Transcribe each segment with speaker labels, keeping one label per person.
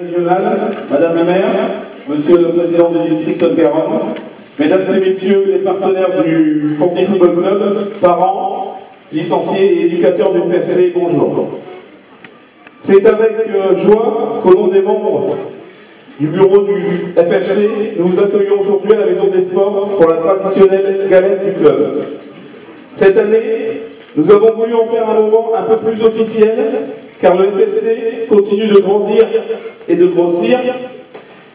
Speaker 1: Régionale, Madame la maire, Monsieur le président du district Haute-Garonne, Mesdames et Messieurs les partenaires du Fontenay Football Club, parents, licenciés et éducateurs du FFC, bonjour. C'est avec joie qu'au nom des membres du bureau du FFC, nous vous accueillons aujourd'hui à la Maison des Sports pour la traditionnelle galette du club. Cette année, nous avons voulu en faire un moment un peu plus officiel, car le FFC continue de grandir et de grossir,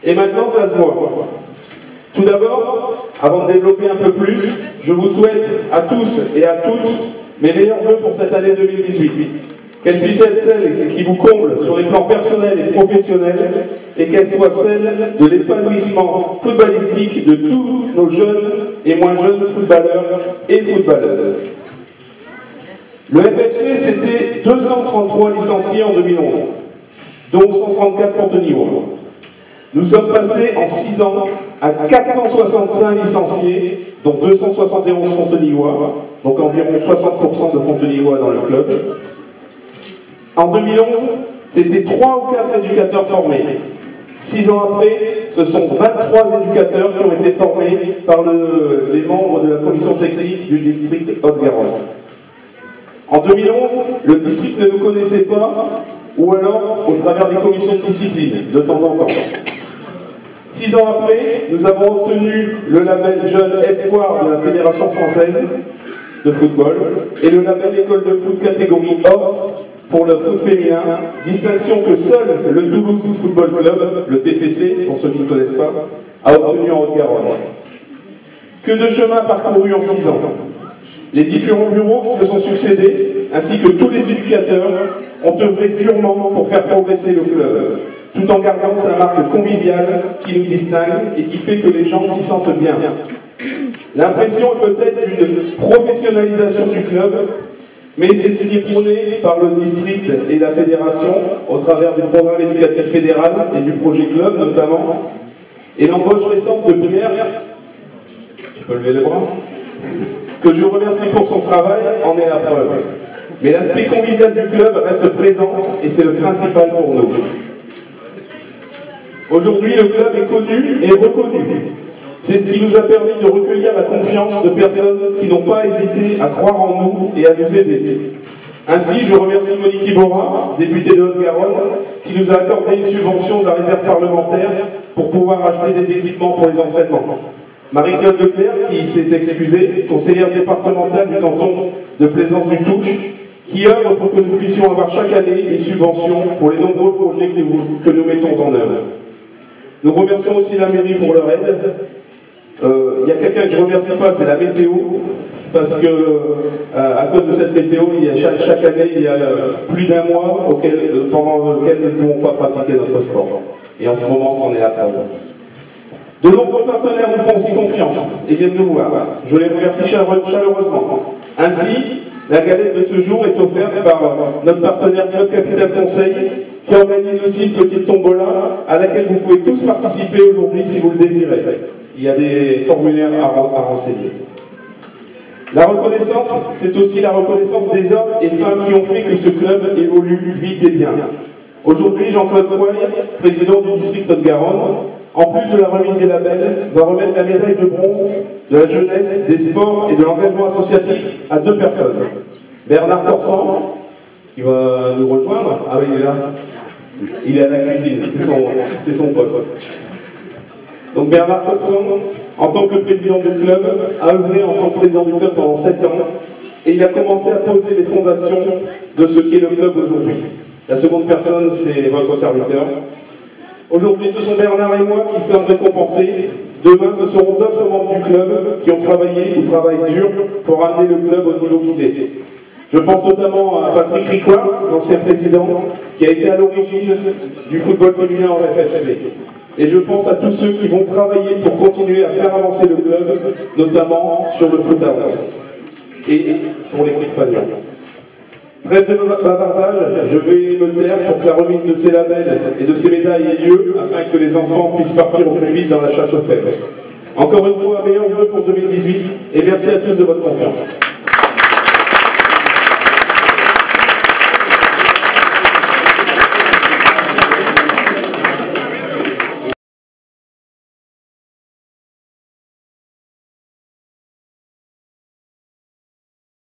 Speaker 1: et maintenant ça se voit. Tout d'abord, avant de développer un peu plus, je vous souhaite à tous et à toutes mes meilleurs vœux pour cette année 2018. Qu'elle puisse être celle qui vous comble sur les plans personnels et professionnels, et qu'elle soit celle de l'épanouissement footballistique de tous nos jeunes et moins jeunes footballeurs et footballeuses. Le FFC, c'était 233 licenciés en 2011, dont 134 Fontenoyois. Nous sommes passés en 6 ans à 465 licenciés, dont 271 Fontenoyois, donc environ 60% de Fontenoyois dans le club. En 2011, c'était 3 ou 4 éducateurs formés. 6 ans après, ce sont 23 éducateurs qui ont été formés par les membres de la commission technique du district Haute-Garonne. En 2011, le district ne nous connaissait pas, ou alors au travers des commissions de discipline, de temps en temps. 6 ans après, nous avons obtenu le label Jeune Espoir de la Fédération française de football et le label École de foot catégorie or pour le foot féminin, distinction que seul le Toulouse Football Club, le TFC, pour ceux qui ne connaissent pas, a obtenu en Haute-Garonne. Que de chemin parcouru en 6 ans. Les différents bureaux qui se sont succédés, ainsi que tous les éducateurs, ont œuvré durement pour faire progresser le club, tout en gardant sa marque conviviale qui nous distingue et qui fait que les gens s'y sentent bien. L'impression est peut-être d'une professionnalisation du club, mais c'est ce qui est prôné par le district et la fédération, au travers du programme éducatif fédéral et du projet club notamment, et l'embauche récente de Pierre, tu peux lever les bras, que je remercie pour son travail, en est la preuve. Mais l'aspect convivial du club reste présent et c'est le principal pour nous. Aujourd'hui, le club est connu et reconnu. C'est ce qui nous a permis de recueillir la confiance de personnes qui n'ont pas hésité à croire en nous et à nous aider. Ainsi, je remercie Monique Iborra, députée de Haute-Garonne, qui nous a accordé une subvention de la réserve parlementaire pour pouvoir acheter des équipements pour les entraînements. Marie-Claude Leclerc, qui s'est excusée, conseillère départementale du canton de Plaisance-du-Touche, qui œuvre pour que nous puissions avoir chaque année une subvention pour les nombreux projets que nous mettons en œuvre. Nous remercions aussi la mairie pour leur aide. Il y a quelqu'un que je ne remercie pas, c'est la météo. C'est parce que, à cause de cette météo, chaque année, il y a plus d'un mois pendant lequel nous ne pouvons pas pratiquer notre sport. Et en ce moment, c'en est la preuve. De nombreux partenaires nous font aussi confiance et viennent nous voir. Je les remercie chaleureusement. Ainsi, la galette de ce jour est offerte par notre partenaire Club Capital Conseil, qui organise aussi une petite tombola à laquelle vous pouvez tous participer aujourd'hui si vous le désirez. Il y a des formulaires à renseigner. La reconnaissance, c'est aussi la reconnaissance des hommes et femmes qui ont fait que ce club évolue vite et bien. Aujourd'hui, Jean-Claude Poil, président du district Haute-Garonne, en plus de la remise des labels, va remettre la médaille de bronze de la jeunesse, des sports et de l'engagement associatif à 2 personnes. Bernard Corsan, qui va nous rejoindre. Ah oui, il est là. Il est à la cuisine, c'est son poste. Donc Bernard Corsan, en tant que président du club, a œuvré en tant que président du club pendant 7 ans, et il a commencé à poser les fondations de ce qui est le club aujourd'hui. La seconde personne, c'est votre serviteur. Aujourd'hui, ce sont Bernard et moi qui sommes récompensés. Demain, ce seront d'autres membres du club qui ont travaillé ou travaillent dur pour amener le club au niveau qu'il est. Je pense notamment à Patrick Ricoire, l'ancien président, qui a été à l'origine du football féminin en FFC. Et je pense à tous ceux qui vont travailler pour continuer à faire avancer le club, notamment sur le foot à 11 et pour l'équipe Fagnon. Trêve de bavardage, je vais me taire pour que la remise de ces labels et de ces médailles ait lieu, afin que les enfants puissent partir au plus vite dans la chasse aux fèves. Encore une fois, meilleurs vœux pour 2018 et merci à tous de votre confiance.